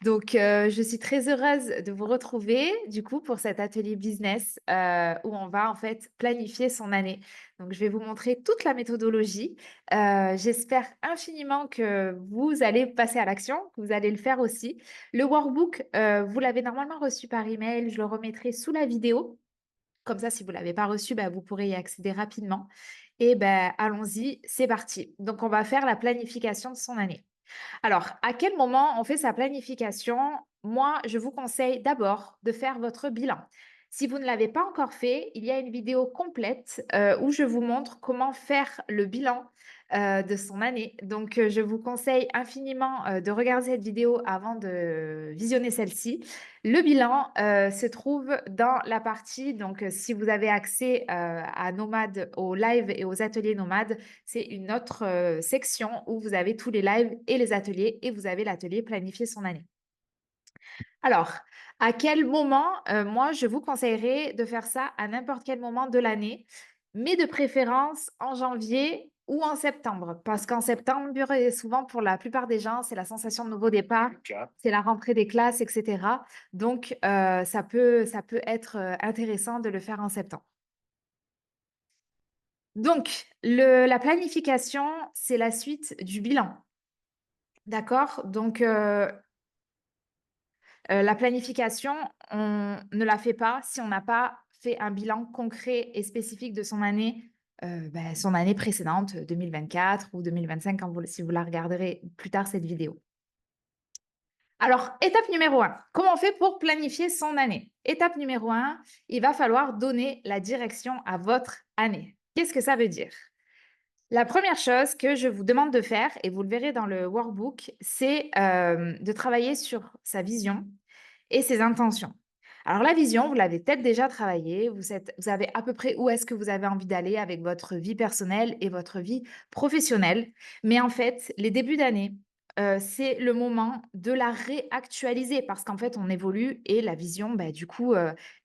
Donc, je suis très heureuse de vous retrouver, du coup, pour cet atelier business où on va en fait planifier son année. Donc, je vais vous montrer toute la méthodologie. J'espère infiniment que vous allez passer à l'action, que vous allez le faire aussi. Le workbook, vous l'avez normalement reçu par email. Je le remettrai sous la vidéo. Comme ça, si vous ne l'avez pas reçu, bah, vous pourrez y accéder rapidement. Et ben, allons-y, c'est parti. Donc, on va faire la planification de son année. Alors, à quel moment on fait sa planification? Moi, je vous conseille d'abord de faire votre bilan. Si vous ne l'avez pas encore fait, il y a une vidéo complète où je vous montre comment faire le bilan de son année. Donc, je vous conseille infiniment de regarder cette vidéo avant de visionner celle-ci. Le bilan se trouve dans la partie, donc si vous avez accès à Nomade, aux lives et aux ateliers Nomade, c'est une autre section où vous avez tous les lives et les ateliers et vous avez l'atelier planifier son année. Alors, à quel moment, moi, je vous conseillerais de faire ça à n'importe quel moment de l'année, mais de préférence en janvier ou en septembre, parce qu'en septembre, et souvent pour la plupart des gens, c'est la sensation de nouveau départ, c'est la rentrée des classes, etc. Donc, ça peut être intéressant de le faire en septembre. Donc, la planification, c'est la suite du bilan. D'accord? Donc, la planification, on ne la fait pas si on n'a pas fait un bilan concret et spécifique de son année précédente, 2024 ou 2025, si vous la regarderez plus tard, cette vidéo. Alors, étape numéro 1, comment on fait pour planifier son année? Étape numéro 1, il va falloir donner la direction à votre année. Qu'est-ce que ça veut dire? La première chose que je vous demande de faire, et vous le verrez dans le workbook, c'est de travailler sur sa vision et ses intentions. Alors la vision, vous l'avez peut-être déjà travaillée, vous savez à peu près où est-ce que vous avez envie d'aller avec votre vie personnelle et votre vie professionnelle. Mais en fait, les débuts d'année, c'est le moment de la réactualiser parce qu'en fait, on évolue et la vision, bah, du coup,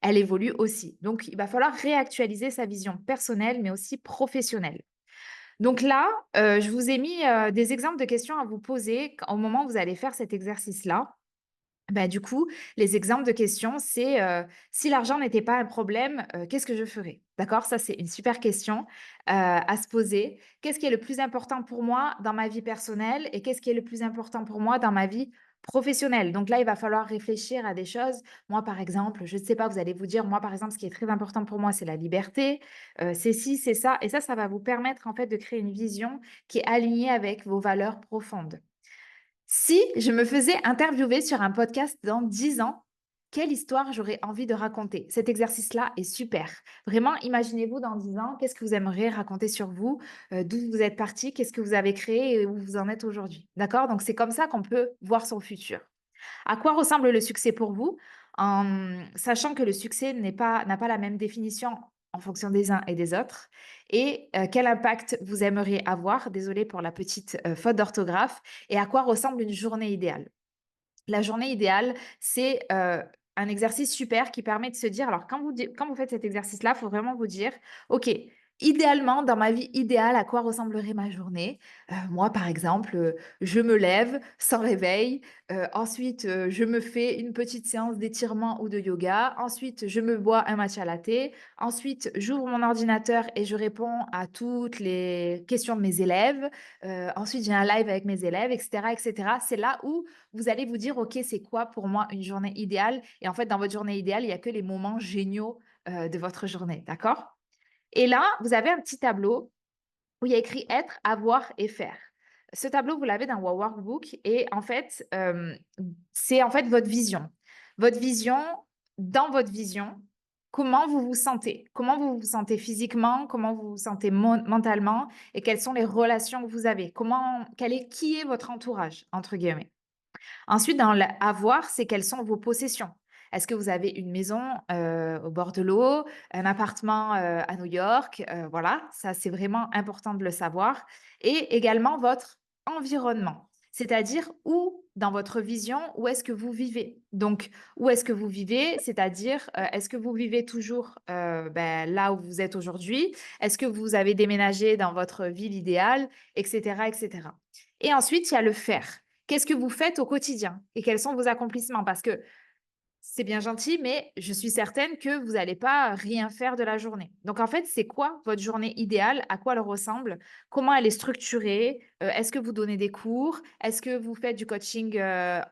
elle évolue aussi. Donc, il va falloir réactualiser sa vision personnelle, mais aussi professionnelle. Donc là, je vous ai mis des exemples de questions à vous poser au moment où vous allez faire cet exercice-là. Bah, du coup, les exemples de questions, c'est si l'argent n'était pas un problème, qu'est-ce que je ferais? D'accord? Ça, c'est une super question à se poser. Qu'est-ce qui est le plus important pour moi dans ma vie personnelle et qu'est-ce qui est le plus important pour moi dans ma vie professionnelle? Donc là, il va falloir réfléchir à des choses. Moi, par exemple, je ne sais pas, vous allez vous dire, moi, par exemple, ce qui est très important pour moi, c'est la liberté, c'est ci, c'est ça. Et ça va vous permettre en fait de créer une vision qui est alignée avec vos valeurs profondes. Si je me faisais interviewer sur un podcast dans 10 ans, quelle histoire j'aurais envie de raconter? Cet exercice-là est super. Vraiment, imaginez-vous dans 10 ans, qu'est-ce que vous aimeriez raconter sur vous, d'où vous êtes parti, qu'est-ce que vous avez créé et où vous en êtes aujourd'hui. D'accord? Donc, c'est comme ça qu'on peut voir son futur. À quoi ressemble le succès pour vous? En sachant que le succès n'a pas la même définition en fonction des uns et des autres. Et quel impact vous aimeriez avoir? Désolée pour la petite faute d'orthographe. Et à quoi ressemble une journée idéale? La journée idéale, c'est un exercice super qui permet de se dire, alors quand vous faites cet exercice-là, il faut vraiment vous dire, OK, idéalement, dans ma vie idéale, à quoi ressemblerait ma journée? Moi, par exemple, je me lève sans réveil. Ensuite, je me fais une petite séance d'étirement ou de yoga. Ensuite, je me bois un matcha latte. Ensuite, j'ouvre mon ordinateur et je réponds à toutes les questions de mes élèves. Ensuite, j'ai un live avec mes élèves, etc., etc. C'est là où vous allez vous dire, OK, c'est quoi pour moi une journée idéale? Et en fait, dans votre journée idéale, il n'y a que les moments géniaux de votre journée, d'accord? Et là, vous avez un petit tableau où il y a écrit être, avoir et faire. Ce tableau, vous l'avez dans vos workbook et en fait, c'est en fait votre vision. Votre vision, dans votre vision, comment vous vous sentez? Comment vous vous sentez physiquement? Comment vous vous sentez mentalement? Et quelles sont les relations que vous avez? Qui est votre entourage, entre guillemets? Ensuite, dans l'avoir, c'est quelles sont vos possessions. Est-ce que vous avez une maison au bord de l'eau, un appartement à New York? Voilà, ça c'est vraiment important de le savoir. Et également votre environnement, c'est-à-dire où dans votre vision, où est-ce que vous vivez? Donc, où est-ce que vous vivez? C'est-à-dire, est-ce que vous vivez toujours là où vous êtes aujourd'hui? Est-ce que vous avez déménagé dans votre ville idéale, etc., etc. Et ensuite, il y a le faire. Qu'est-ce que vous faites au quotidien et quels sont vos accomplissements? Parce que c'est bien gentil, mais je suis certaine que vous n'allez pas rien faire de la journée. Donc, en fait, c'est quoi votre journée idéale? À quoi elle ressemble? Comment elle est structurée? Est-ce que vous donnez des cours? Est-ce que vous faites du coaching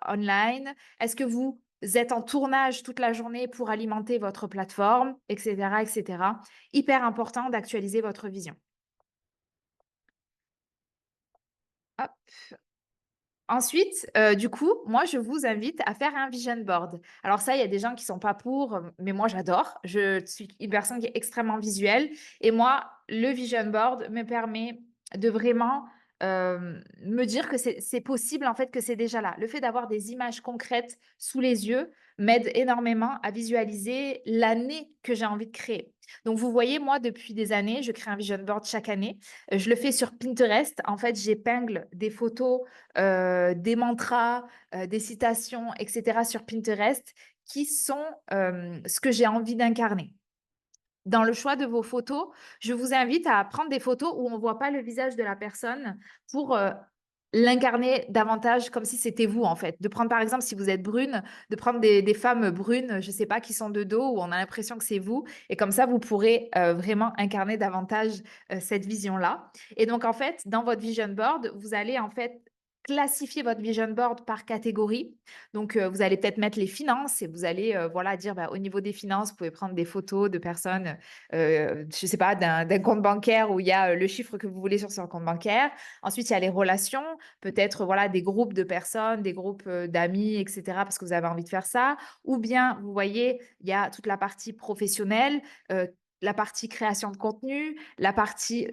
online? Est-ce que vous êtes en tournage toute la journée pour alimenter votre plateforme, etc., etc. Hyper important d'actualiser votre vision. Hop. Ensuite, du coup, moi, je vous invite à faire un vision board. Alors ça, il y a des gens qui sont pas pour, mais moi, j'adore. Je suis une personne qui est extrêmement visuelle et moi, le vision board me permet de vraiment, me dire que c'est possible, en fait, que c'est déjà là. Le fait d'avoir des images concrètes sous les yeux m'aide énormément à visualiser l'année que j'ai envie de créer. Donc vous voyez, moi, depuis des années, je crée un vision board chaque année. Je le fais sur Pinterest. En fait, j'épingle des photos des mantras, des citations, etc. sur Pinterest qui sont ce que j'ai envie d'incarner. Dans le choix de vos photos, je vous invite à prendre des photos où on ne voit pas le visage de la personne pour l'incarner davantage comme si c'était vous, en fait. De prendre, par exemple, si vous êtes brune, de prendre des femmes brunes, je ne sais pas, qui sont de dos, où on a l'impression que c'est vous. Et comme ça, vous pourrez vraiment incarner davantage cette vision-là. Et donc, en fait, dans votre vision board, vous allez, en fait, classifier votre vision board par catégorie. Donc, vous allez peut-être mettre les finances et vous allez voilà, dire bah, au niveau des finances, vous pouvez prendre des photos de personnes, je ne sais pas, d'un compte bancaire où il y a le chiffre que vous voulez sur son compte bancaire. Ensuite, il y a les relations, peut-être voilà, des groupes de personnes, des groupes d'amis, etc., parce que vous avez envie de faire ça. Ou bien, vous voyez, il y a toute la partie professionnelle. La partie création de contenu, la partie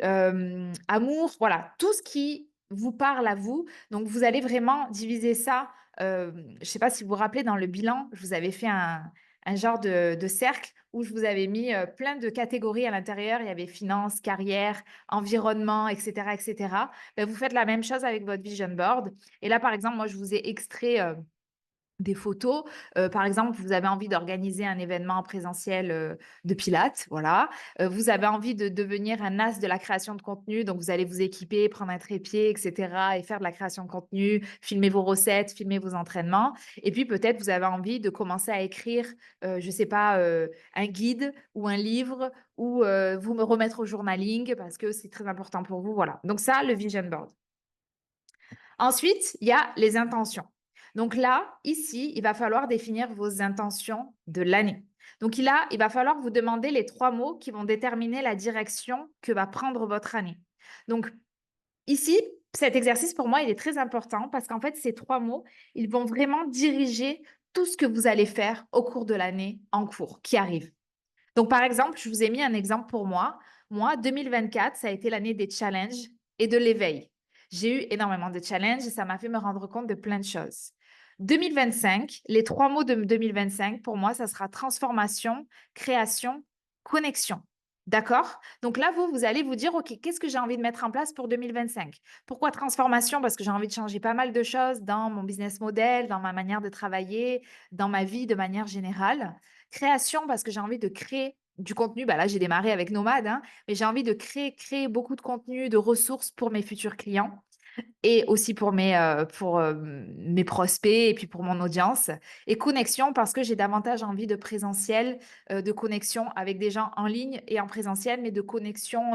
amour, voilà, tout ce qui vous parle à vous. Donc, vous allez vraiment diviser ça. Je ne sais pas si vous vous rappelez, dans le bilan, je vous avais fait un genre de cercle où je vous avais mis plein de catégories à l'intérieur. Il y avait finance, carrière, environnement, etc., etc. Ben, vous faites la même chose avec votre vision board. Et là, par exemple, moi, je vous ai extrait des photos. Par exemple, vous avez envie d'organiser un événement en présentiel de Pilates, voilà. Vous avez envie de devenir un as de la création de contenu, donc vous allez vous équiper, prendre un trépied, etc. et faire de la création de contenu, filmer vos recettes, filmer vos entraînements. Et puis peut-être vous avez envie de commencer à écrire, je ne sais pas, un guide ou un livre ou vous me remettre au journaling parce que c'est très important pour vous, voilà. Donc ça, le vision board. Ensuite, il y a les intentions. Donc là, ici, il va falloir définir vos intentions de l'année. Donc là, il va falloir vous demander les 3 mots qui vont déterminer la direction que va prendre votre année. Donc ici, cet exercice, pour moi, il est très important parce qu'en fait, ces 3 mots, ils vont vraiment diriger tout ce que vous allez faire au cours de l'année en cours qui arrive. Donc, par exemple, je vous ai mis un exemple pour moi. Moi, 2024, ça a été l'année des challenges et de l'éveil. J'ai eu énormément de challenges et ça m'a fait me rendre compte de plein de choses. 2025, les 3 mots de 2025, pour moi, ça sera transformation, création, connexion. D'accord? Donc là, vous allez vous dire, OK, qu'est-ce que j'ai envie de mettre en place pour 2025? Pourquoi transformation? Parce que j'ai envie de changer pas mal de choses dans mon business model, dans ma manière de travailler, dans ma vie de manière générale. Création, parce que j'ai envie de créer du contenu. Bah là, j'ai démarré avec Nomade, hein, mais j'ai envie de créer beaucoup de contenu, de ressources pour mes futurs clients et aussi pour mes prospects et puis pour mon audience. Et connexion, parce que j'ai davantage envie de présentiel, de connexion avec des gens en ligne et en présentiel, mais de connexion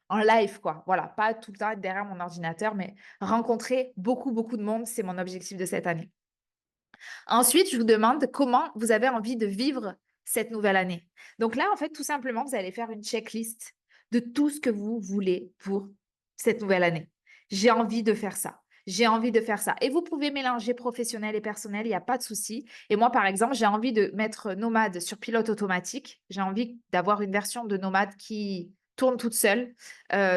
en live, quoi. Voilà, pas tout le temps être derrière mon ordinateur, mais rencontrer beaucoup, beaucoup de monde, c'est mon objectif de cette année. Ensuite, je vous demande comment vous avez envie de vivre cette nouvelle année. Donc là, en fait, tout simplement, vous allez faire une checklist de tout ce que vous voulez pour cette nouvelle année. J'ai envie de faire ça. J'ai envie de faire ça. Et vous pouvez mélanger professionnel et personnel, il n'y a pas de souci. Et moi, par exemple, j'ai envie de mettre Nomade sur pilote automatique. J'ai envie d'avoir une version de Nomade qui tourne toute seule,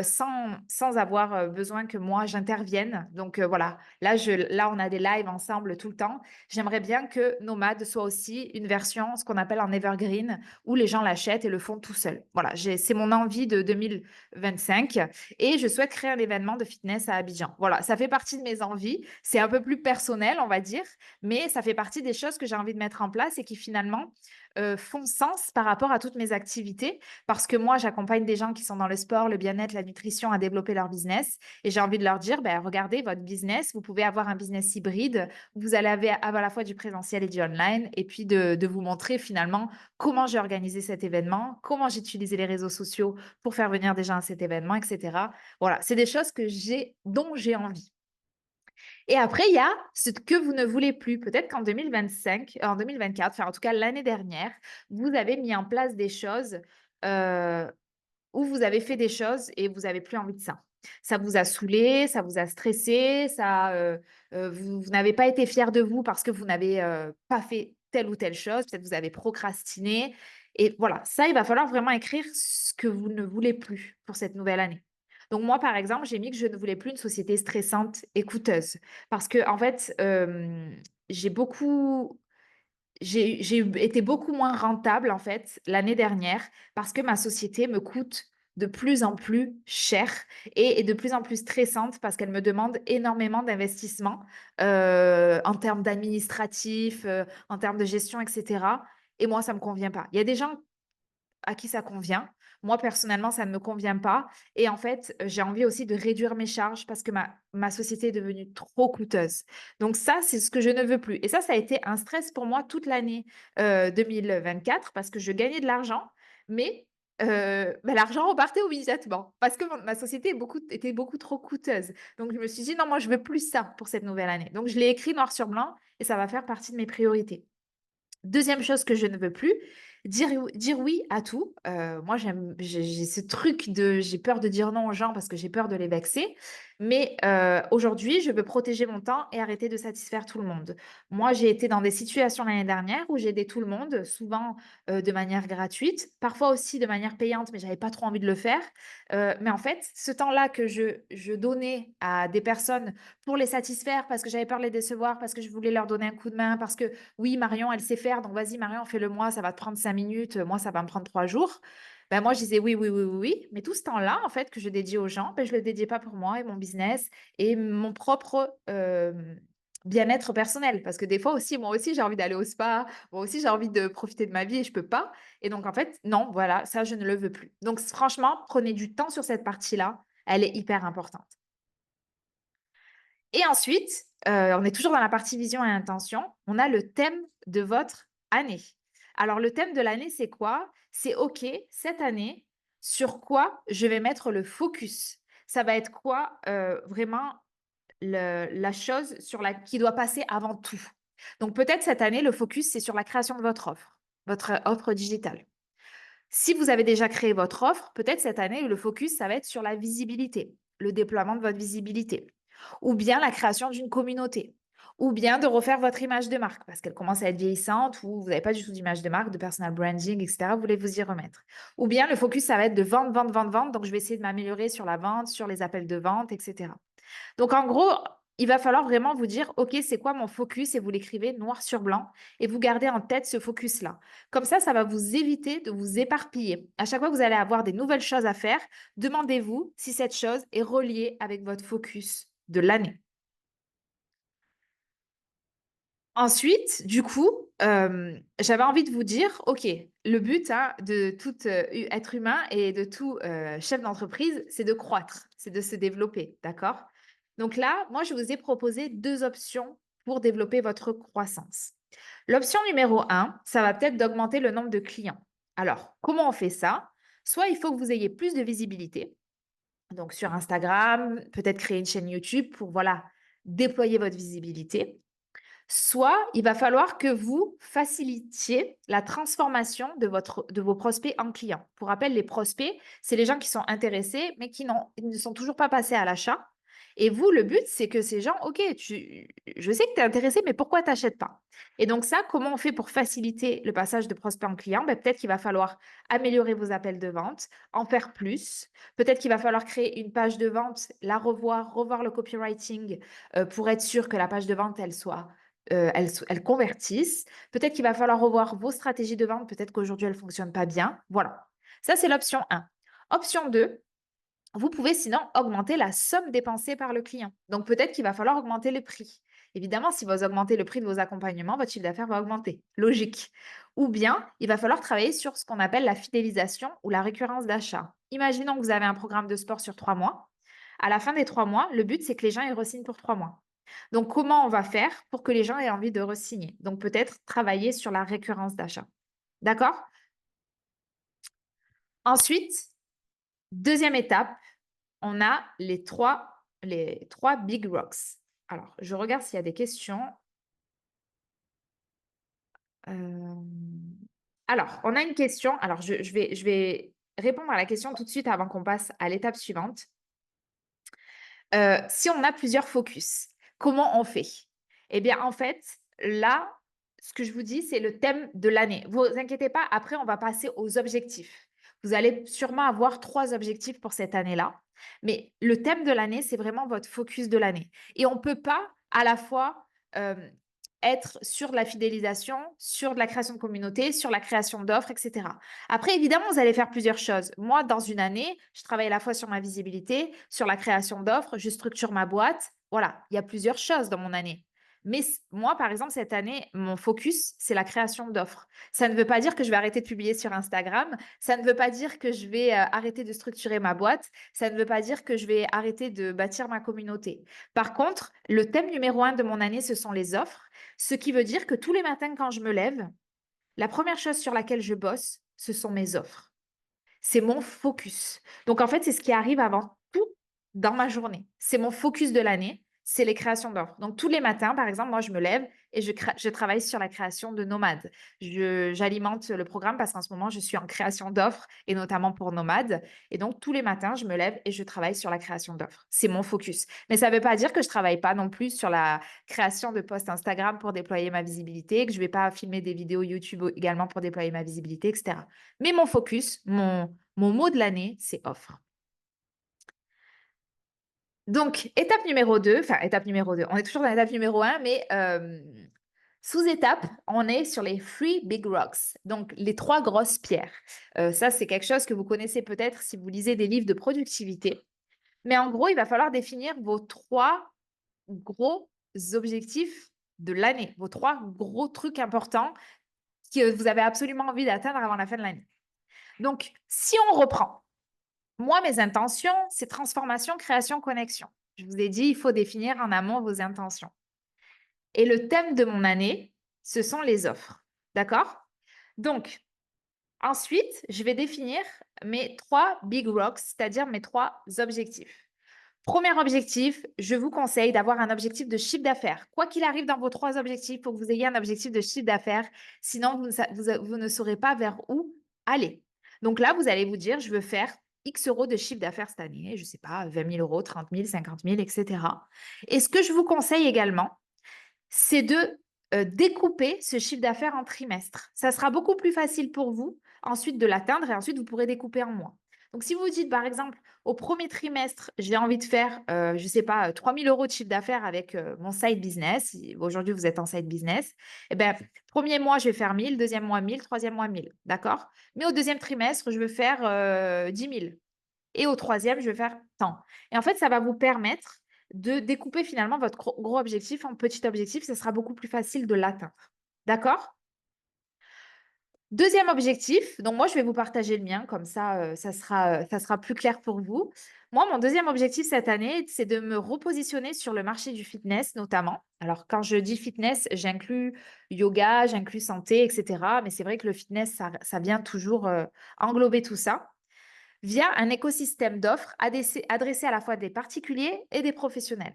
sans avoir besoin que moi j'intervienne. Donc voilà, là, on a des lives ensemble tout le temps. J'aimerais bien que Nomade soit aussi une version, ce qu'on appelle en evergreen, où les gens l'achètent et le font tout seuls. Voilà, c'est mon envie de 2025 et je souhaite créer un événement de fitness à Abidjan. Voilà, ça fait partie de mes envies. C'est un peu plus personnel, on va dire, mais ça fait partie des choses que j'ai envie de mettre en place et qui finalement font sens par rapport à toutes mes activités parce que moi, j'accompagne des gens gens qui sont dans le sport, le bien-être, la nutrition à développer leur business. Et j'ai envie de leur dire, ben, regardez votre business, vous pouvez avoir un business hybride, vous allez avoir à la fois du présentiel et du online, et puis de vous montrer finalement comment j'ai organisé cet événement, comment j'ai utilisé les réseaux sociaux pour faire venir des gens à cet événement, etc. Voilà, c'est des choses dont j'ai envie. Et après, il y a ce que vous ne voulez plus. Peut-être qu'en 2025, en 2024, enfin en tout cas l'année dernière, vous avez mis en place des choses euh, où vous avez fait des choses et vous n'avez plus envie de ça. Ça vous a saoulé, ça vous a stressé, vous n'avez pas été fier de vous parce que vous n'avez pas fait telle ou telle chose, peut-être vous avez procrastiné. Et voilà, ça, il va falloir vraiment écrire ce que vous ne voulez plus pour cette nouvelle année. Donc moi, par exemple, j'ai mis que je ne voulais plus une société stressante et coûteuse parce que, en fait, j'ai beaucoup j'ai été beaucoup moins rentable en fait l'année dernière parce que ma société me coûte de plus en plus cher et est de plus en plus stressante parce qu'elle me demande énormément d'investissement en termes d'administratif, en termes de gestion, etc. Et moi, ça ne me convient pas. Il y a des gens à qui ça convient. Moi, personnellement, ça ne me convient pas. Et en fait, j'ai envie aussi de réduire mes charges parce que ma société est devenue trop coûteuse. Donc ça, c'est ce que je ne veux plus. Et ça a été un stress pour moi toute l'année 2024 parce que je gagnais de l'argent, mais l'argent repartait immédiatement parce que ma société était beaucoup trop coûteuse. Donc je me suis dit, non, moi, je veux plus ça pour cette nouvelle année. Donc je l'ai écrit noir sur blanc et ça va faire partie de mes priorités. Deuxième chose que je ne veux plus, dire oui à tout. Moi, j'ai ce truc j'ai peur de dire non aux gens parce que j'ai peur de les vexer. Mais aujourd'hui, je veux protéger mon temps et arrêter de satisfaire tout le monde. Moi, j'ai été dans des situations l'année dernière où j'ai aidé tout le monde, souvent de manière gratuite, parfois aussi de manière payante, mais j'avais pas trop envie de le faire. Mais en fait, ce temps-là que je donnais à des personnes pour les satisfaire parce que j'avais peur de les décevoir, parce que je voulais leur donner un coup de main, parce que oui, Marion, elle sait faire, donc vas-y, Marion, fais-le moi, ça va te prendre 5 minutes, moi, ça va me prendre 3 jours. Ben, moi, je disais oui, oui, oui, oui, oui. Mais tout ce temps-là, en fait, que je dédiais aux gens, ben, je ne le dédiais pas pour moi et mon business et mon propre bien-être personnel. Parce que des fois aussi, moi aussi, j'ai envie d'aller au spa, moi aussi, j'ai envie de profiter de ma vie et je ne peux pas. Et donc, en fait, non, voilà, ça, je ne le veux plus. Donc, franchement, prenez du temps sur cette partie-là. Elle est hyper importante. Et ensuite, on est toujours dans la partie vision et intention. On a le thème de votre année. Alors, le thème de l'année, c'est quoi? C'est OK, cette année, sur quoi je vais mettre le focus? Ça va être quoi vraiment la chose qui doit passer avant tout? Donc, peut-être cette année, le focus, c'est sur la création de votre offre digitale. Si vous avez déjà créé votre offre, peut-être cette année, le focus, ça va être sur la visibilité, le déploiement de votre visibilité, ou bien la création d'une communauté, ou bien de refaire votre image de marque, parce qu'elle commence à être vieillissante, ou vous n'avez pas du tout d'image de marque, de personal branding, etc. Vous voulez vous y remettre. Ou bien le focus, ça va être de vendre, vendre, vendre, vendre. Donc, je vais essayer de m'améliorer sur la vente, sur les appels de vente, etc. Donc, en gros, il va falloir vraiment vous dire, OK, c'est quoi mon focus? Et vous l'écrivez noir sur blanc et vous gardez en tête ce focus-là. Comme ça va vous éviter de vous éparpiller. À chaque fois que vous allez avoir des nouvelles choses à faire, demandez-vous si cette chose est reliée avec votre focus de l'année. Ensuite, du coup, j'avais envie de vous dire, OK, le but de tout être humain et de tout chef d'entreprise, c'est de croître, c'est de se développer, d'accord? Donc là, moi, je vous ai proposé 2 options pour développer votre croissance. L'option numéro 1, ça va peut-être d'augmenter le nombre de clients. Alors, comment on fait ça? Soit il faut que vous ayez plus de visibilité, donc sur Instagram, peut-être créer une chaîne YouTube pour, voilà, déployer votre visibilité. Soit il va falloir que vous facilitiez la transformation de vos prospects en clients. Pour rappel, les prospects, c'est les gens qui sont intéressés, mais ils ne sont toujours pas passés à l'achat. Et vous, le but, c'est que ces gens, OK, je sais que tu es intéressé, mais pourquoi tu n'achètes pas? Et donc ça, comment on fait pour faciliter le passage de prospect en client? Ben, peut-être qu'il va falloir améliorer vos appels de vente, en faire plus. Peut-être qu'il va falloir créer une page de vente, la revoir le copywriting pour être sûr que la page de vente, elles convertissent. Peut-être qu'il va falloir revoir vos stratégies de vente. Peut-être qu'aujourd'hui, elles ne fonctionnent pas bien. Voilà. Ça, c'est l'option 1. Option 2, vous pouvez sinon augmenter la somme dépensée par le client. Donc, peut-être qu'il va falloir augmenter le prix. Évidemment, si vous augmentez le prix de vos accompagnements, votre chiffre d'affaires va augmenter. Logique. Ou bien, il va falloir travailler sur ce qu'on appelle la fidélisation ou la récurrence d'achat. Imaginons que vous avez un programme de sport sur 3 mois. À la fin des 3 mois, le but, c'est que les gens ils re-signent pour 3 mois. Donc, comment on va faire pour que les gens aient envie de re-signer? Donc, peut-être travailler sur la récurrence d'achat. D'accord? Ensuite, deuxième étape, on a les trois big rocks. Alors, je regarde s'il y a des questions. Euh, Alors, on a une question. Alors, je vais répondre à la question tout de suite avant qu'on passe à l'étape suivante. Si on a plusieurs focus, comment on fait? Eh bien, en fait, là, ce que je vous dis, c'est le thème de l'année. Vous inquiétez pas, après, on va passer aux objectifs. Vous allez sûrement avoir 3 objectifs pour cette année-là. Mais le thème de l'année, c'est vraiment votre focus de l'année. Et on ne peut pas à la fois être sur de la fidélisation, sur de la création de communauté, sur la création d'offres, etc. Après, évidemment, vous allez faire plusieurs choses. Moi, dans une année, je travaille à la fois sur ma visibilité, sur la création d'offres, je structure ma boîte. Voilà, il y a plusieurs choses dans mon année. Mais moi, par exemple, cette année, mon focus, c'est la création d'offres. Ça ne veut pas dire que je vais arrêter de publier sur Instagram. Ça ne veut pas dire que je vais arrêter de structurer ma boîte. Ça ne veut pas dire que je vais arrêter de bâtir ma communauté. Par contre, le thème numéro 1 de mon année, ce sont les offres. Ce qui veut dire que tous les matins, quand je me lève, la première chose sur laquelle je bosse, ce sont mes offres. C'est mon focus. Donc, en fait, c'est ce qui arrive avant tout dans ma journée. C'est mon focus de l'année, c'est les créations d'offres. Donc, tous les matins, par exemple, moi, je me lève et je travaille sur la création de Nomade. J'alimente le programme parce qu'en ce moment, je suis en création d'offres et notamment pour Nomade. Et donc, tous les matins, je me lève et je travaille sur la création d'offres. C'est mon focus. Mais ça ne veut pas dire que je ne travaille pas non plus sur la création de posts Instagram pour déployer ma visibilité, que je ne vais pas filmer des vidéos YouTube également pour déployer ma visibilité, etc. Mais mon focus, mon mot de l'année, c'est offre. Donc, étape numéro 2, enfin, étape numéro 2, on est toujours dans l'étape numéro 1, mais sous-étape, on est sur les three big rocks, donc les 3 grosses pierres. Ça, c'est quelque chose que vous connaissez peut-être si vous lisez des livres de productivité. Mais en gros, il va falloir définir vos 3 gros objectifs de l'année, vos 3 gros trucs importants que vous avez absolument envie d'atteindre avant la fin de l'année. Donc, si on reprend, moi, mes intentions, c'est transformation, création, connexion. Je vous ai dit, il faut définir en amont vos intentions. Et le thème de mon année, ce sont les offres. D'accord? Donc, ensuite, je vais définir mes 3 big rocks, c'est-à-dire mes 3 objectifs. Premier objectif, je vous conseille d'avoir un objectif de chiffre d'affaires. Quoi qu'il arrive dans vos 3 objectifs, il faut que vous ayez un objectif de chiffre d'affaires. Sinon, vous ne saurez pas vers où aller. Donc là, vous allez vous dire, je veux faire X euros de chiffre d'affaires cette année. Je ne sais pas, 20 000 euros, 30 000, 50 000, etc. Et ce que je vous conseille également, c'est de découper ce chiffre d'affaires en trimestres. Ça sera beaucoup plus facile pour vous ensuite de l'atteindre et ensuite vous pourrez découper en mois. Donc, si vous vous dites, par exemple, au premier trimestre, j'ai envie de faire, je ne sais pas, 3 000 euros de chiffre d'affaires avec mon side business. Aujourd'hui, vous êtes en side business. Eh bien, premier mois, je vais faire 1 000, deuxième mois 1 000, troisième mois 1 000. D'accord? Mais au deuxième trimestre, je veux faire 10 000. Et au troisième, je vais faire tant. Et en fait, ça va vous permettre de découper finalement votre gros objectif en petits objectifs. Ce sera beaucoup plus facile de l'atteindre. D'accord? Deuxième objectif, donc moi, je vais vous partager le mien, comme ça, ça sera plus clair pour vous. Moi, mon deuxième objectif cette année, c'est de me repositionner sur le marché du fitness, notamment. Alors, quand je dis fitness, j'inclus yoga, j'inclus santé, etc. Mais c'est vrai que le fitness, ça vient toujours englober tout ça via un écosystème d'offres adressé à la fois des particuliers et des professionnels.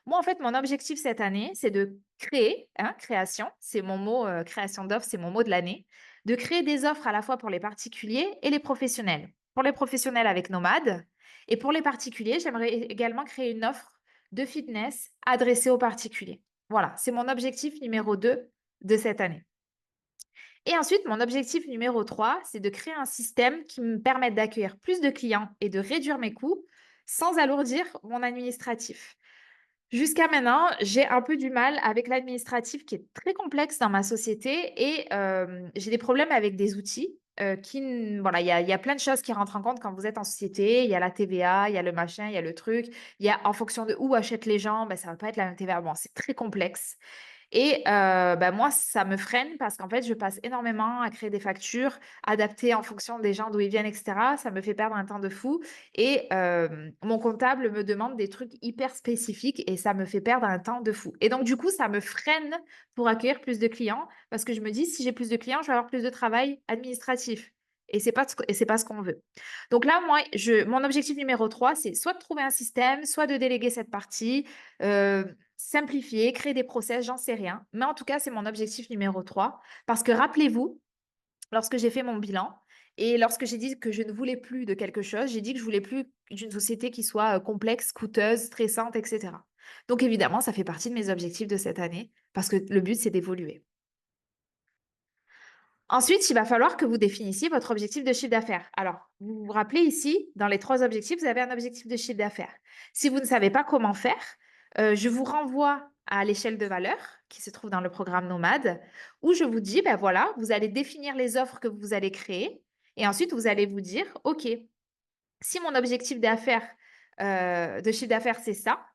Moi, en fait, mon objectif cette année, c'est de créer, création, c'est mon mot, création d'offres, c'est mon mot de l'année, de créer des offres à la fois pour les particuliers et les professionnels. Pour les professionnels avec Nomade et pour les particuliers, j'aimerais également créer une offre de fitness adressée aux particuliers. Voilà, c'est mon objectif numéro 2 de cette année. Et ensuite, mon objectif numéro 3, c'est de créer un système qui me permette d'accueillir plus de clients et de réduire mes coûts sans alourdir mon administratif. Jusqu'à maintenant, j'ai un peu du mal avec l'administratif qui est très complexe dans ma société et j'ai des problèmes avec des outils. Voilà, il y a plein de choses qui rentrent en compte quand vous êtes en société. Il y a la TVA, il y a le machin, il y a le truc. Il y a en fonction de où achètent les gens, ben, ça ne va pas être la même TVA. Bon, c'est très complexe. Et moi, ça me freine parce qu'en fait, je passe énormément à créer des factures adaptées en fonction des gens d'où ils viennent, etc. Ça me fait perdre un temps de fou. Et mon comptable me demande des trucs hyper spécifiques et ça me fait perdre un temps de fou. Et donc, du coup, ça me freine pour accueillir plus de clients parce que je me dis, si j'ai plus de clients, je vais avoir plus de travail administratif. Et c'est pas ce qu'on veut. Donc là, moi, mon objectif numéro 3, c'est soit de trouver un système, soit de déléguer cette partie, simplifier, créer des process, j'en sais rien. Mais en tout cas, c'est mon objectif numéro 3. Parce que rappelez-vous, lorsque j'ai fait mon bilan et lorsque j'ai dit que je ne voulais plus de quelque chose, j'ai dit que je voulais plus d'une société qui soit complexe, coûteuse, stressante, etc. Donc évidemment, ça fait partie de mes objectifs de cette année parce que le but, c'est d'évoluer. Ensuite, il va falloir que vous définissiez votre objectif de chiffre d'affaires. Alors, vous vous rappelez ici, dans les 3 objectifs, vous avez un objectif de chiffre d'affaires. Si vous ne savez pas comment faire, je vous renvoie à l'échelle de valeur qui se trouve dans le programme Nomade, où je vous dis, ben voilà, vous allez définir les offres que vous allez créer et ensuite vous allez vous dire, OK, si mon objectif d'affaires, de chiffre d'affaires, c'est ça,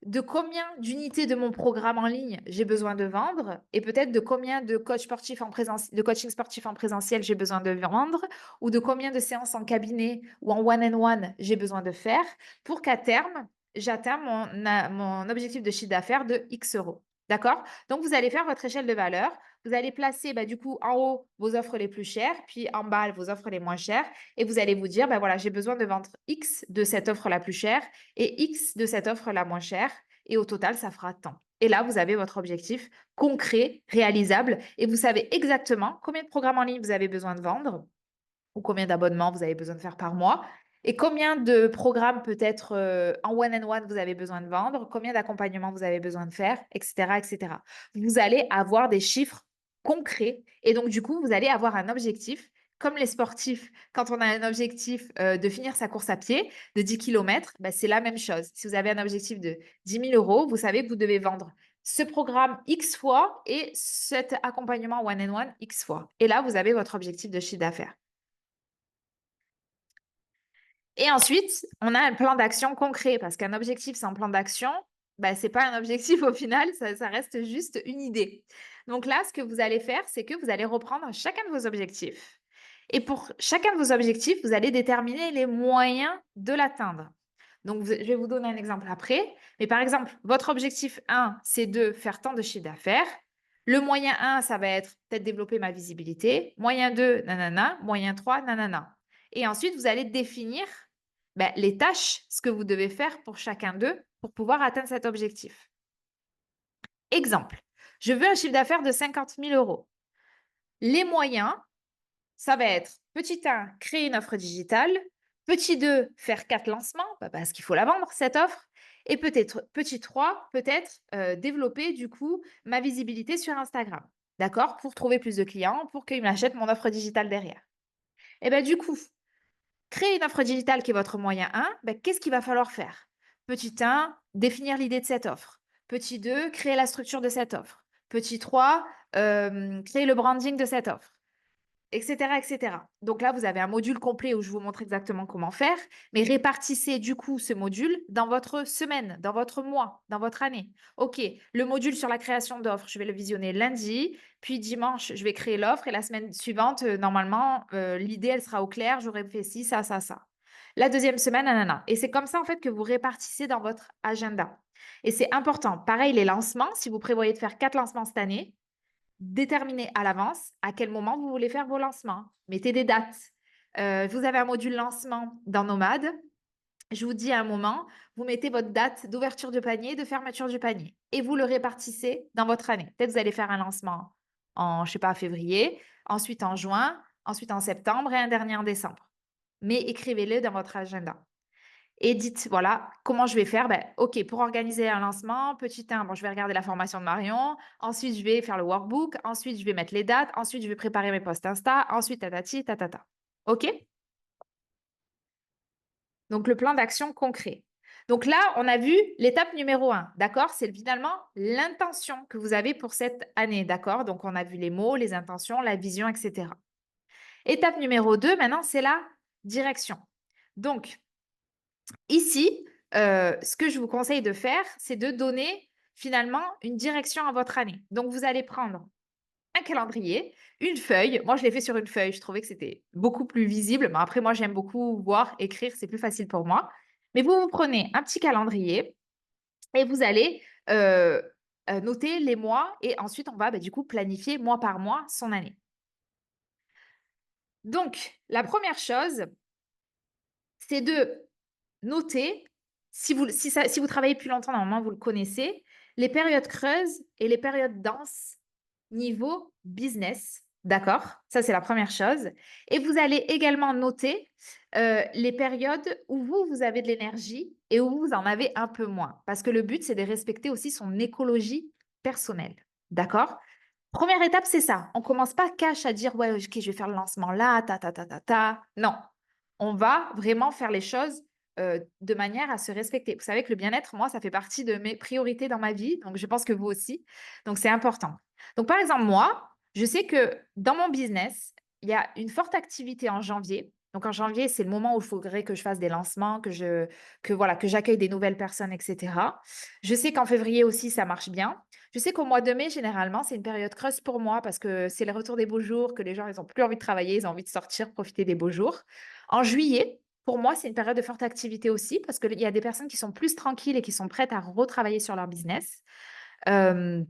de combien d'unités de mon programme en ligne j'ai besoin de vendre et peut-être de combien de de coaching sportif en présentiel j'ai besoin de vendre ou de combien de séances en cabinet ou en one-on-one j'ai besoin de faire pour qu'à terme, j'atteins mon objectif de chiffre d'affaires de X euros. D'accord? Donc, vous allez faire votre échelle de valeur. Vous allez placer du coup en haut vos offres les plus chères, puis en bas vos offres les moins chères. Et vous allez vous dire, voilà, j'ai besoin de vendre X de cette offre la plus chère et X de cette offre la moins chère. Et au total, ça fera tant. Et là, vous avez votre objectif concret, réalisable, et vous savez exactement combien de programmes en ligne vous avez besoin de vendre ou combien d'abonnements vous avez besoin de faire par mois et combien de programmes peut-être en one-on-one vous avez besoin de vendre, combien d'accompagnements vous avez besoin de faire, etc., etc. Vous allez avoir des chiffres concrets et donc du coup, vous allez avoir un objectif. Comme les sportifs, quand on a un objectif de finir sa course à pied de 10 km, c'est la même chose. Si vous avez un objectif de 10 000 euros, vous savez que vous devez vendre ce programme X fois et cet accompagnement one-on-one X fois. Et là, vous avez votre objectif de chiffre d'affaires. Et ensuite, on a un plan d'action concret parce qu'un objectif sans plan d'action, ce n'est pas un objectif au final, ça reste juste une idée. Donc là, ce que vous allez faire, c'est que vous allez reprendre chacun de vos objectifs. Et pour chacun de vos objectifs, vous allez déterminer les moyens de l'atteindre. Donc, je vais vous donner un exemple après. Mais par exemple, votre objectif 1, c'est de faire tant de chiffre d'affaires. Le moyen 1, ça va être peut-être développer ma visibilité. Moyen 2, nanana. Moyen 3, nanana. Et ensuite, vous allez définir les tâches, ce que vous devez faire pour chacun d'eux pour pouvoir atteindre cet objectif. Exemple, je veux un chiffre d'affaires de 50 000 euros. Les moyens, ça va être petit 1, créer une offre digitale. Petit 2, faire 4 lancements, parce qu'il faut la vendre, cette offre. Et peut-être petit 3, peut-être développer du coup ma visibilité sur Instagram. D'accord? Pour trouver plus de clients, pour qu'ils m'achètent mon offre digitale derrière. Et bien du coup, créer une offre digitale qui est votre moyen 1, qu'est-ce qu'il va falloir faire? Petit 1, définir l'idée de cette offre. Petit 2, créer la structure de cette offre. Petit 3, créer le branding de cette offre, etc., etc. Donc là, vous avez un module complet où je vous montre exactement comment faire, mais répartissez du coup ce module dans votre semaine, dans votre mois, dans votre année. OK, le module sur la création d'offres, je vais le visionner lundi, puis dimanche, je vais créer l'offre et la semaine suivante, normalement, l'idée, elle sera au clair, j'aurais fait ci, ça, ça, ça. La deuxième semaine, nanana. Et c'est comme ça, en fait, que vous répartissez dans votre agenda. Et c'est important. Pareil, les lancements, si vous prévoyez de faire 4 lancements cette année, déterminez à l'avance à quel moment vous voulez faire vos lancements. Mettez des dates. Vous avez un module lancement dans Nomade. Je vous dis à un moment, vous mettez votre date d'ouverture du panier, de fermeture du panier et vous le répartissez dans votre année. Peut-être vous allez faire un lancement en, je sais pas, février, ensuite en juin, ensuite en septembre et un dernier en décembre. Mais écrivez-le dans votre agenda. Et dites, voilà, comment je vais faire? OK, pour organiser un lancement, petit 1, je vais regarder la formation de Marion. Ensuite, je vais faire le workbook. Ensuite, je vais mettre les dates. Ensuite, je vais préparer mes posts Insta. Ensuite, tatati, tatata. OK? Donc, le plan d'action concret. Donc là, on a vu l'étape numéro 1, d'accord? C'est finalement l'intention que vous avez pour cette année, d'accord? Donc, on a vu les mots, les intentions, la vision, etc. Étape numéro 2, maintenant, c'est la direction. Donc, ici, ce que je vous conseille de faire, c'est de donner finalement une direction à votre année. Donc, vous allez prendre un calendrier, une feuille. Moi, je l'ai fait sur une feuille. Je trouvais que c'était beaucoup plus visible. Mais après, moi, j'aime beaucoup voir, écrire, c'est plus facile pour moi. Mais vous prenez un petit calendrier et vous allez noter les mois et ensuite, on va du coup planifier mois par mois son année. Donc, la première chose, c'est de noter, si vous travaillez plus longtemps, normalement, vous le connaissez, les périodes creuses et les périodes denses niveau business. D'accord? Ça, c'est la première chose. Et vous allez également noter les périodes où vous avez de l'énergie et où vous en avez un peu moins. Parce que le but, c'est de respecter aussi son écologie personnelle. D'accord? Première étape, c'est ça. On commence pas cash à dire, ouais, ok, je vais faire le lancement là, ta, ta, ta, ta, ta. Non, on va vraiment faire les choses de manière à se respecter. Vous savez que le bien-être, moi, ça fait partie de mes priorités dans ma vie. Donc, je pense que vous aussi. Donc, c'est important. Donc, par exemple, moi, je sais que dans mon business, il y a une forte activité en janvier. Donc, en janvier, c'est le moment où il faudrait que je fasse des lancements, voilà, que j'accueille des nouvelles personnes, etc. Je sais qu'en février aussi, ça marche bien. Je sais qu'au mois de mai, généralement, c'est une période creuse pour moi parce que c'est le retour des beaux jours, que les gens, ils n'ont plus envie de travailler, ils ont envie de sortir, profiter des beaux jours. En juillet, pour moi, c'est une période de forte activité aussi parce qu'il y a des personnes qui sont plus tranquilles et qui sont prêtes à retravailler sur leur business. Euh,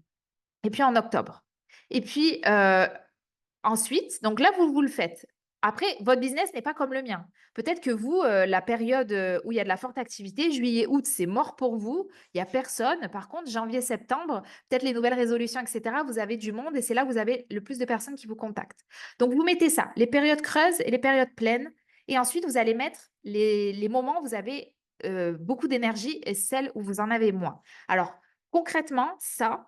et puis en octobre. Et puis ensuite, donc là, vous le faites. Après, votre business n'est pas comme le mien. Peut-être que vous, la période où il y a de la forte activité, juillet, août, c'est mort pour vous. Il n'y a personne. Par contre, janvier, septembre, peut-être les nouvelles résolutions, etc., vous avez du monde et c'est là que vous avez le plus de personnes qui vous contactent. Donc, vous mettez ça, les périodes creuses et les périodes pleines. Et ensuite, vous allez mettre les moments où vous avez beaucoup d'énergie et celles où vous en avez moins. Alors, concrètement, ça,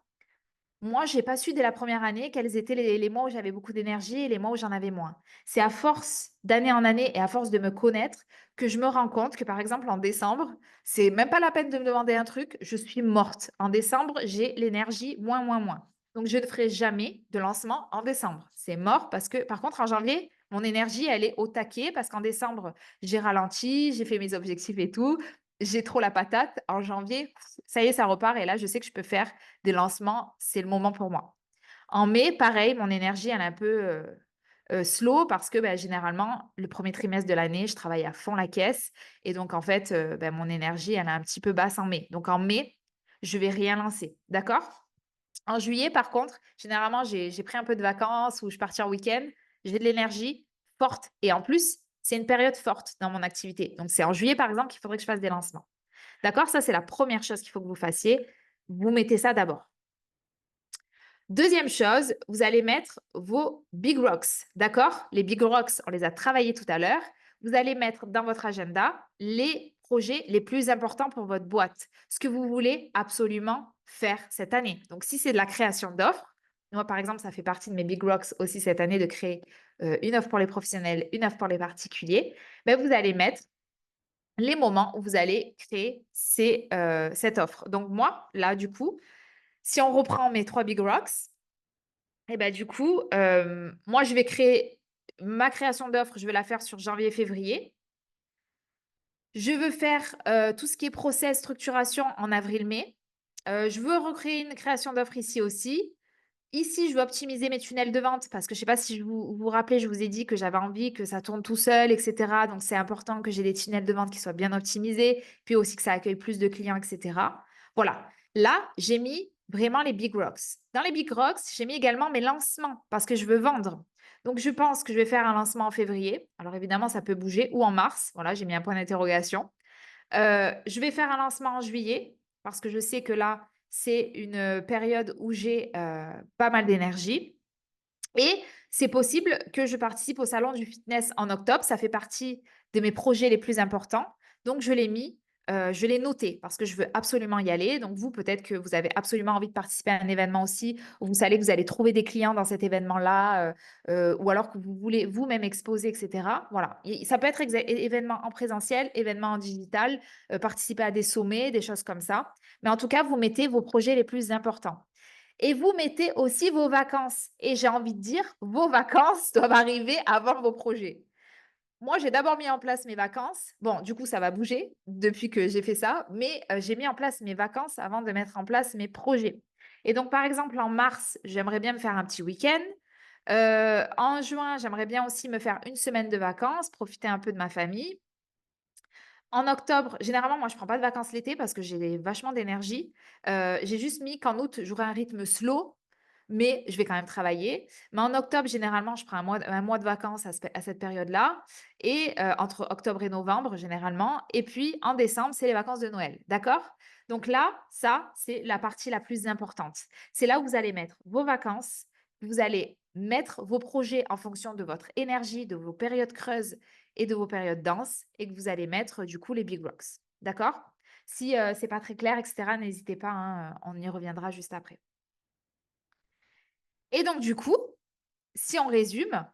moi, je n'ai pas su dès la première année quels étaient les mois où j'avais beaucoup d'énergie et les mois où j'en avais moins. C'est à force d'année en année et à force de me connaître que je me rends compte que, par exemple, en décembre, c'est même pas la peine de me demander un truc, je suis morte. En décembre, j'ai l'énergie moins, moins, moins. Donc, je ne ferai jamais de lancement en décembre. C'est mort parce que, par contre, en janvier, mon énergie, elle est au taquet parce qu'en décembre, j'ai ralenti, j'ai fait mes objectifs et tout. J'ai trop la patate. En janvier, ça y est, ça repart. Et là, je sais que je peux faire des lancements, c'est le moment pour moi. En mai, pareil, mon énergie, elle est un peu slow parce que généralement, le premier trimestre de l'année, je travaille à fond la caisse. Et donc, en fait, mon énergie, elle est un petit peu basse en mai. Donc, en mai, je vais rien lancer. D'accord? En juillet, par contre, généralement, j'ai pris un peu de vacances ou je partis en week-end. J'ai de l'énergie forte. Et en plus, c'est une période forte dans mon activité. Donc, c'est en juillet, par exemple, qu'il faudrait que je fasse des lancements. D'accord? Ça, c'est la première chose qu'il faut que vous fassiez. Vous mettez ça d'abord. Deuxième chose, vous allez mettre vos big rocks, d'accord? Les big rocks, on les a travaillés tout à l'heure. Vous allez mettre dans votre agenda les projets les plus importants pour votre boîte, ce que vous voulez absolument faire cette année. Donc, si c'est de la création d'offres, moi, par exemple, ça fait partie de mes big rocks aussi cette année de créer une offre pour les professionnels, une offre pour les particuliers, vous allez mettre les moments où vous allez créer cette offre. Donc, moi, là, du coup, si on reprend mes 3 big rocks, du coup, moi, je vais créer ma création d'offre, je vais la faire sur janvier-février. Je veux faire tout ce qui est process, structuration en avril-mai. Je veux recréer une création d'offre ici aussi. Ici, je veux optimiser mes tunnels de vente parce que je ne sais pas si vous rappelez, je vous ai dit que j'avais envie que ça tourne tout seul, etc. Donc, c'est important que j'ai des tunnels de vente qui soient bien optimisés, puis aussi que ça accueille plus de clients, etc. Voilà. Là, j'ai mis vraiment les big rocks. Dans les big rocks, j'ai mis également mes lancements parce que je veux vendre. Donc, je pense que je vais faire un lancement en février. Alors, évidemment, ça peut bouger ou en mars. Voilà, j'ai mis un point d'interrogation. Je vais faire un lancement en juillet parce que je sais que là, c'est une période où j'ai pas mal d'énergie. Et c'est possible que je participe au salon du fitness en octobre. Ça fait partie de mes projets les plus importants. Donc, je l'ai mis, je l'ai noté parce que je veux absolument y aller. Donc, vous, peut-être que vous avez absolument envie de participer à un événement aussi où vous savez que vous allez trouver des clients dans cet événement-là ou alors que vous voulez vous-même exposer, etc. Voilà. Ça peut être événement en présentiel, événement en digital, participer à des sommets, des choses comme ça. Mais en tout cas, vous mettez vos projets les plus importants. Et vous mettez aussi vos vacances. Et j'ai envie de dire, vos vacances doivent arriver avant vos projets. moi, j'ai d'abord mis en place mes vacances. Bon, du coup, ça va bouger depuis que j'ai fait ça, mais j'ai mis en place mes vacances avant de mettre en place mes projets. Et donc, par exemple, en mars, j'aimerais bien me faire un petit week-end. En juin, j'aimerais bien aussi me faire une semaine de vacances, profiter un peu de ma famille. En octobre, généralement, moi, je prends pas de vacances l'été parce que j'ai vachement d'énergie. J'ai juste mis qu'en août, j'aurai un rythme slow, mais je vais quand même travailler. Mais en octobre, généralement, je prends un mois de vacances à cette période-là et entre octobre et novembre, généralement. Et puis, en décembre, c'est les vacances de Noël. D'accord? Donc là, ça, c'est la partie la plus importante. C'est là où vous allez mettre vos vacances, vous allez mettre vos projets en fonction de votre énergie, de vos périodes creuses et de vos périodes denses et que vous allez mettre du coup les big rocks. D'accord? Si c'est pas très clair, etc., n'hésitez pas, hein, on y reviendra juste après. Et donc du coup, si on résume,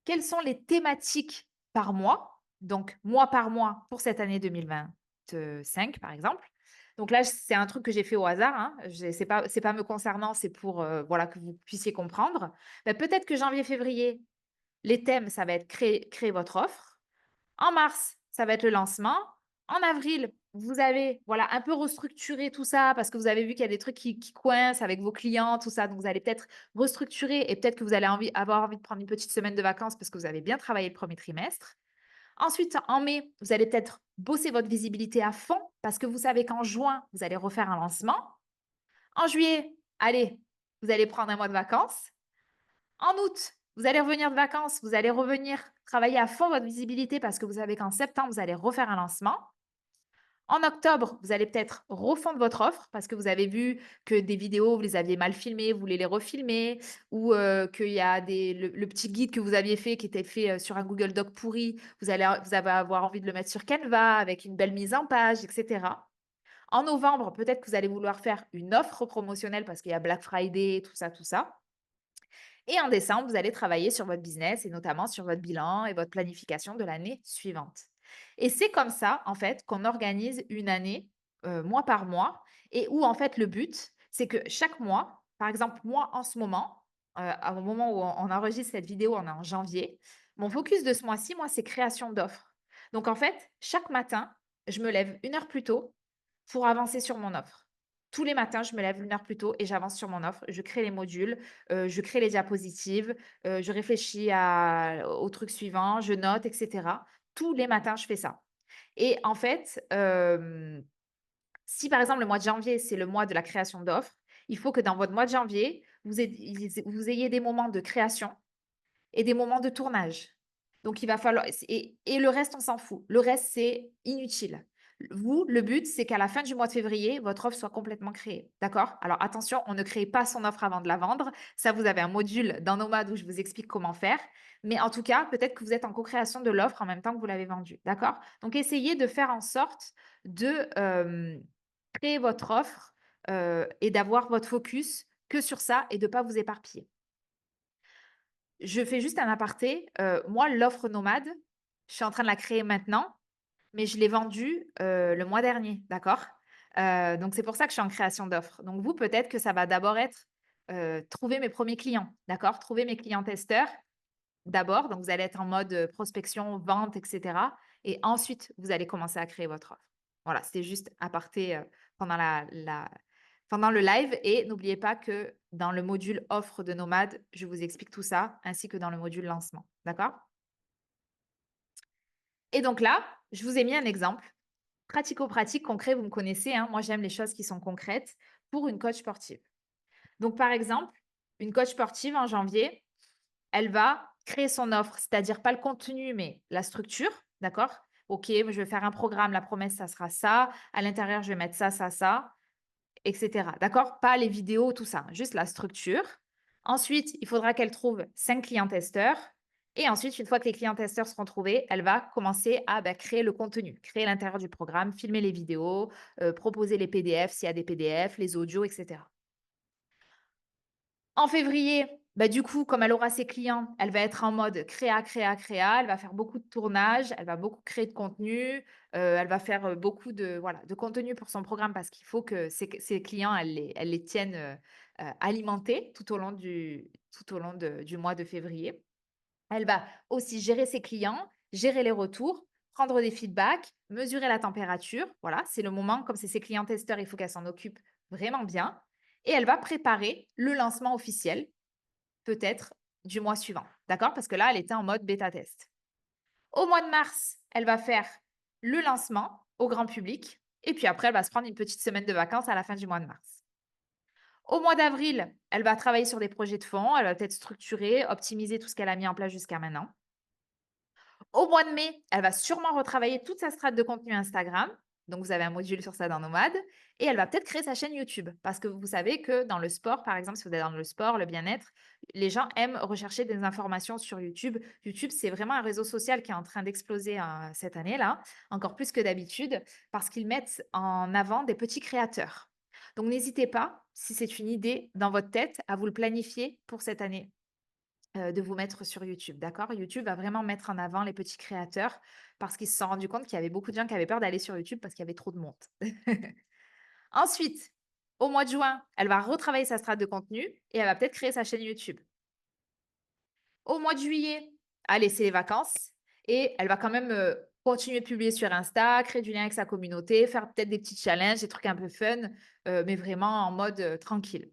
quelles sont les thématiques par mois? Donc mois par mois pour cette année 2025 par exemple. Donc là, c'est un truc que j'ai fait au hasard, hein. C'est pas me concernant, c'est pour voilà, que vous puissiez comprendre. Bah, peut-être que janvier, février, les thèmes, ça va être créer votre offre. En mars, ça va être le lancement. En avril, vous avez voilà, un peu restructuré tout ça parce que vous avez vu qu'il y a des trucs qui coincent avec vos clients, tout ça. Donc, vous allez peut-être restructurer et peut-être que vous allez avoir envie de prendre une petite semaine de vacances parce que vous avez bien travaillé le premier trimestre. Ensuite, en mai, vous allez peut-être bosser votre visibilité à fond parce que vous savez qu'en juin, vous allez refaire un lancement. En juillet, allez, vous allez prendre un mois de vacances. En août, vous allez revenir de vacances, vous allez revenir travailler à fond votre visibilité parce que vous savez qu'en septembre, vous allez refaire un lancement. En octobre, vous allez peut-être refondre votre offre parce que vous avez vu que des vidéos, vous les aviez mal filmées, vous voulez les refilmer, ou qu'il y a le petit guide que vous aviez fait qui était fait sur un Google Doc pourri, vous allez avoir envie de le mettre sur Canva avec une belle mise en page, etc. En novembre, peut-être que vous allez vouloir faire une offre promotionnelle parce qu'il y a Black Friday, tout ça, tout ça. Et en décembre, vous allez travailler sur votre business et notamment sur votre bilan et votre planification de l'année suivante. Et c'est comme ça, en fait, qu'on organise une année mois par mois et où, en fait, le but, c'est que chaque mois, par exemple, moi, en ce moment, au moment où on enregistre cette vidéo, on est en janvier, mon focus de ce mois-ci, moi, c'est création d'offres. Donc, en fait, chaque matin, je me lève une heure plus tôt pour avancer sur mon offre. Tous les matins, je me lève une heure plus tôt et j'avance sur mon offre. Je crée les modules, je crée les diapositives, je réfléchis au truc suivant, je note, et cetera. Tous les matins, je fais ça. Et en fait, si par exemple le mois de janvier, c'est le mois de la création d'offres, il faut que dans votre mois de janvier, vous ayez des moments de création et des moments de tournage. Donc, il va falloir et le reste, on s'en fout. Le reste, c'est inutile. Vous, le but, c'est qu'à la fin du mois de février, votre offre soit complètement créée. D'accord? Alors, attention, on ne crée pas son offre avant de la vendre. Ça, vous avez un module dans Nomad où je vous explique comment faire. Mais en tout cas, peut-être que vous êtes en co-création de l'offre en même temps que vous l'avez vendue. D'accord? Donc, essayez de faire en sorte de créer votre offre et d'avoir votre focus que sur ça et de ne pas vous éparpiller. Je fais juste un aparté. Moi, l'offre nomade, je suis en train de la créer maintenant, mais je l'ai vendue le mois dernier, d'accord? Donc, c'est pour ça que je suis en création d'offres. Donc, vous, peut-être que ça va d'abord être trouver mes premiers clients, d'accord? Trouver mes clients testeurs d'abord. Donc, vous allez être en mode prospection, vente, etc. Et ensuite, vous allez commencer à créer votre offre. Voilà, c'était juste aparté pendant pendant le live. Et n'oubliez pas que dans le module offre de Nomade, je vous explique tout ça, ainsi que dans le module lancement. D'accord? Et donc là, je vous ai mis un exemple pratico-pratique, concret. Vous me connaissez, hein, moi, j'aime les choses qui sont concrètes pour une coach sportive. Donc, par exemple, une coach sportive en janvier, elle va créer son offre, c'est-à-dire pas le contenu, mais la structure, d'accord? OK, je vais faire un programme, la promesse, ça sera ça. À l'intérieur, je vais mettre ça, etc. D'accord? Pas les vidéos, tout ça, juste la structure. Ensuite, il faudra qu'elle trouve 5 clients testeurs. Et ensuite, une fois que les clients testeurs seront trouvés, elle va commencer à créer le contenu, créer l'intérieur du programme, filmer les vidéos, proposer les PDF s'il y a des PDF, les audios, etc. En février, du coup, comme elle aura ses clients, elle va être en mode créa, créa, créa. Elle va faire beaucoup de tournages, elle va beaucoup créer de contenu, elle va faire beaucoup de contenu pour son programme parce qu'il faut que ses clients, elle les tienne alimentés tout au long du mois de février. Elle va aussi gérer ses clients gérer les retours, prendre des feedbacks, mesurer la température. Voilà, c'est le moment, comme c'est ses clients testeurs, il faut qu'elle s'en occupe vraiment bien. Et elle va préparer le lancement officiel, peut-être du mois suivant. D'accord? Parce que là, elle était en mode bêta test. Au mois de mars, elle va faire le lancement au grand public. Et puis après, elle va se prendre une petite semaine de vacances à la fin du mois de mars. Au mois d'avril, elle va travailler sur des projets de fond. Elle va peut-être structurer, optimiser tout ce qu'elle a mis en place jusqu'à maintenant. Au mois de mai, elle va sûrement retravailler toute sa strate de contenu Instagram. Donc, vous avez un module sur ça dans Nomade. Et elle va peut-être créer sa chaîne YouTube. Parce que vous savez que dans le sport, par exemple, si vous êtes dans le sport, le bien-être, les gens aiment rechercher des informations sur YouTube. YouTube, c'est vraiment un réseau social qui est en train d'exploser cette année-là, encore plus que d'habitude, parce qu'ils mettent en avant des petits créateurs. Donc, n'hésitez pas, si c'est une idée dans votre tête, à vous le planifier pour cette année de vous mettre sur YouTube, d'accord? YouTube va vraiment mettre en avant les petits créateurs parce qu'ils se sont rendus compte qu'il y avait beaucoup de gens qui avaient peur d'aller sur YouTube parce qu'il y avait trop de monde. Ensuite, au mois de juin, elle va retravailler sa strate de contenu et elle va peut-être créer sa chaîne YouTube. Au mois de juillet, allez, c'est les vacances et elle va quand même continuer de publier sur Insta, créer du lien avec sa communauté, faire peut-être des petits challenges, des trucs un peu fun, mais vraiment en mode tranquille.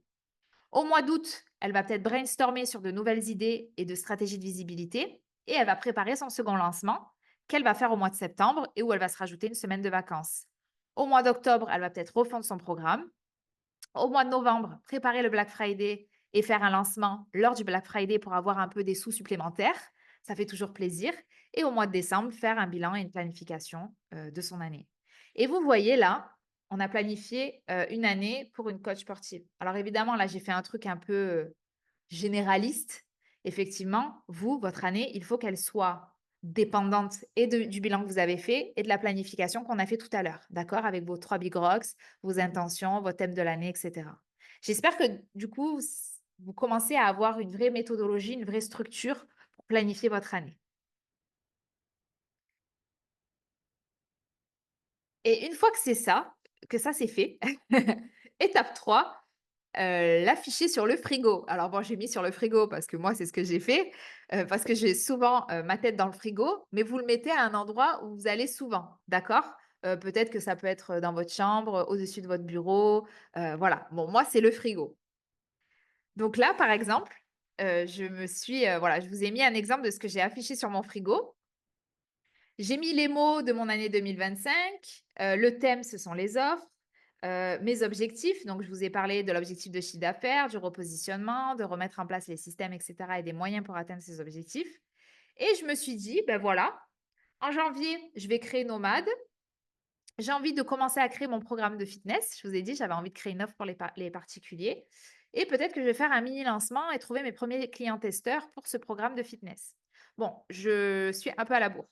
Au mois d'août, elle va peut-être brainstormer sur de nouvelles idées et de stratégies de visibilité et elle va préparer son second lancement qu'elle va faire au mois de septembre et où elle va se rajouter une semaine de vacances. Au mois d'octobre, elle va peut-être refondre son programme. Au mois de novembre, préparer le Black Friday et faire un lancement lors du Black Friday pour avoir un peu des sous supplémentaires. Ça fait toujours plaisir. Et au mois de décembre, faire un bilan et une planification de son année. Et vous voyez là, on a planifié une année pour une coach sportive. Alors évidemment, là, j'ai fait un truc un peu généraliste. Effectivement, vous, votre année, il faut qu'elle soit dépendante et du bilan que vous avez fait et de la planification qu'on a fait tout à l'heure, d'accord? Avec vos 3 big rocks, vos intentions, vos thèmes de l'année, etc. J'espère que du coup, vous commencez à avoir une vraie méthodologie, une vraie structure pour planifier votre année. Et une fois que ça c'est fait, étape 3, l'afficher sur le frigo. Alors bon, j'ai mis sur le frigo parce que moi, c'est ce que j'ai fait, parce que j'ai souvent, ma tête dans le frigo, mais vous le mettez à un endroit où vous allez souvent, d'accord? Peut-être que ça peut être dans votre chambre, au-dessus de votre bureau, voilà. Bon, moi, c'est le frigo. Donc là, par exemple, voilà, je vous ai mis un exemple de ce que j'ai affiché sur mon frigo. J'ai mis les mots de mon année 2025. Le thème, ce sont les offres. Mes objectifs, donc je vous ai parlé de l'objectif de chiffre d'affaires, du repositionnement, de remettre en place les systèmes, etc. et des moyens pour atteindre ces objectifs. Et je me suis dit, ben voilà, en janvier, je vais créer Nomade. J'ai envie de commencer à créer mon programme de fitness. Je vous ai dit, j'avais envie de créer une offre pour les particuliers. Et peut-être que je vais faire un mini lancement et trouver mes premiers clients testeurs pour ce programme de fitness. Bon, je suis un peu à la bourre,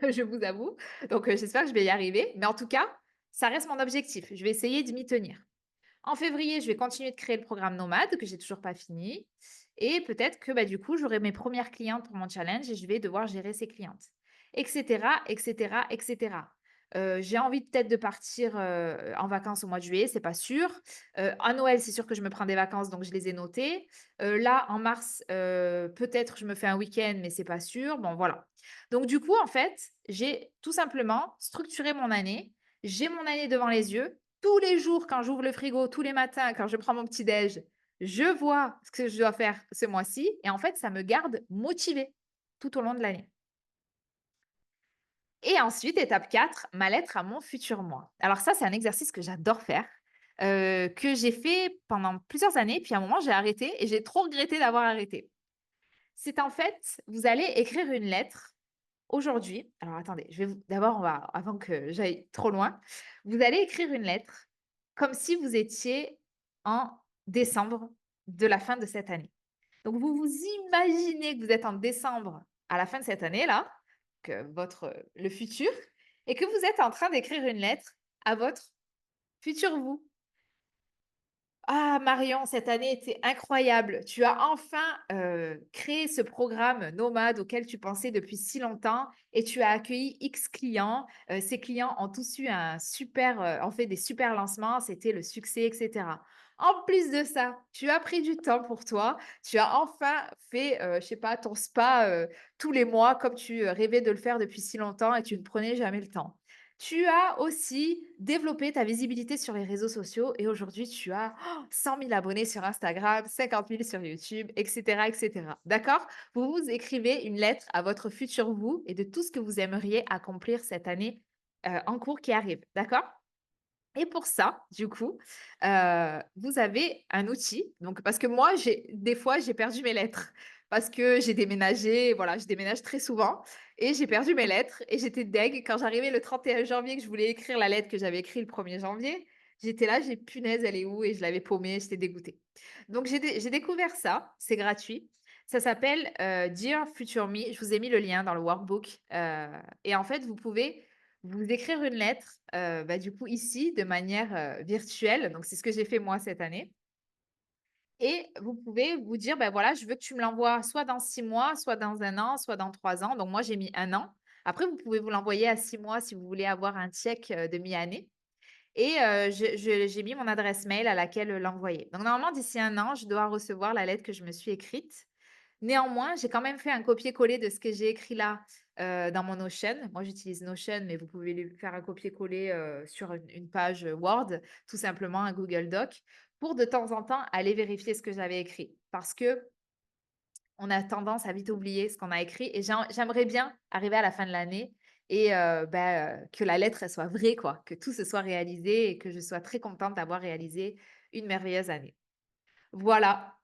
je vous avoue. Donc, j'espère que je vais y arriver. Mais en tout cas, ça reste mon objectif. Je vais essayer de m'y tenir. En février, je vais continuer de créer le programme Nomade que j'ai toujours pas fini. Et peut-être que bah, du coup, j'aurai mes premières clientes pour mon challenge et je vais devoir gérer ces clientes, etc., etc., etc. J'ai envie peut-être de partir en vacances au mois de juillet, c'est pas sûr. À Noël, c'est sûr que je me prends des vacances, donc je les ai notées. Là, en mars, peut-être je me fais un week-end, mais c'est pas sûr. Bon, voilà. Donc du coup, en fait, j'ai tout simplement structuré mon année. J'ai mon année devant les yeux. Tous les jours, quand j'ouvre le frigo, tous les matins, quand je prends mon petit déj, je vois ce que je dois faire ce mois-ci. Et en fait, ça me garde motivée tout au long de l'année. Et ensuite, étape 4, ma lettre à mon futur moi. Alors ça, c'est un exercice que j'adore faire, que j'ai fait pendant plusieurs années, puis à un moment, j'ai arrêté et j'ai trop regretté d'avoir arrêté. C'est en fait, vous allez écrire une lettre aujourd'hui. Alors attendez, je vais vous d'abord, avant que j'aille trop loin, vous allez écrire une lettre comme si vous étiez en décembre de la fin de cette année. Donc vous vous imaginez que vous êtes en décembre à la fin de cette année-là, que le futur, et que vous êtes en train d'écrire une lettre à votre futur vous. Ah Marion, cette année était incroyable. Tu as enfin créé ce programme Nomade auquel tu pensais depuis si longtemps et tu as accueilli X clients. Ces clients ont tous eu ont fait des super lancements, c'était le succès, etc. En plus de ça, tu as pris du temps pour toi, tu as enfin fait, je sais pas, ton spa, tous les mois comme tu, rêvais de le faire depuis si longtemps et tu ne prenais jamais le temps. Tu as aussi développé ta visibilité sur les réseaux sociaux et aujourd'hui tu as 100 000 abonnés sur Instagram, 50 000 sur YouTube et cetera et cetera. D'accord? Vous vous écrivez une lettre à votre futur vous et de tout ce que vous aimeriez accomplir cette année, en cours qui arrive. D'accord? Et pour ça, du coup, vous avez un outil, donc parce que moi, j'ai des fois, j'ai perdu mes lettres parce que j'ai déménagé, voilà, je déménage très souvent et j'ai perdu mes lettres et j'étais deg quand j'arrivais le 31 janvier que je voulais écrire la lettre que j'avais écrite le 1er janvier, j'étais là, j'ai: «Punaise, elle est où?» et je l'avais paumée, j'étais dégoûtée. Donc j'ai découvert ça, c'est gratuit. Ça s'appelle, Dear Future Me. Je vous ai mis le lien dans le workbook, et en fait, vous pouvez vous écrire une lettre, bah, du coup ici de manière, virtuelle, donc c'est ce que j'ai fait moi cette année et vous pouvez vous dire: «Bah, voilà, je veux que tu me l'envoies soit dans 6 mois, soit dans 1 an, soit dans 3 ans». Donc moi j'ai mis 1 an. Après vous pouvez vous l'envoyer à 6 mois si vous voulez avoir un check, de mi-année et j'ai mis mon adresse mail à laquelle, l'envoyer. Donc normalement d'ici 1 an, je dois recevoir la lettre que je me suis écrite. Néanmoins, j'ai quand même fait un copier-coller de ce que j'ai écrit là, dans mon Notion. Moi, j'utilise Notion, mais vous pouvez lui faire un copier-coller, sur une page, Word, tout simplement un Google Doc, pour de temps en temps aller vérifier ce que j'avais écrit. Parce que on a tendance à vite oublier ce qu'on a écrit et j'aimerais bien arriver à la fin de l'année et que la lettre, elle soit vraie, quoi, que tout se soit réalisé et que je sois très contente d'avoir réalisé une merveilleuse année. Voilà.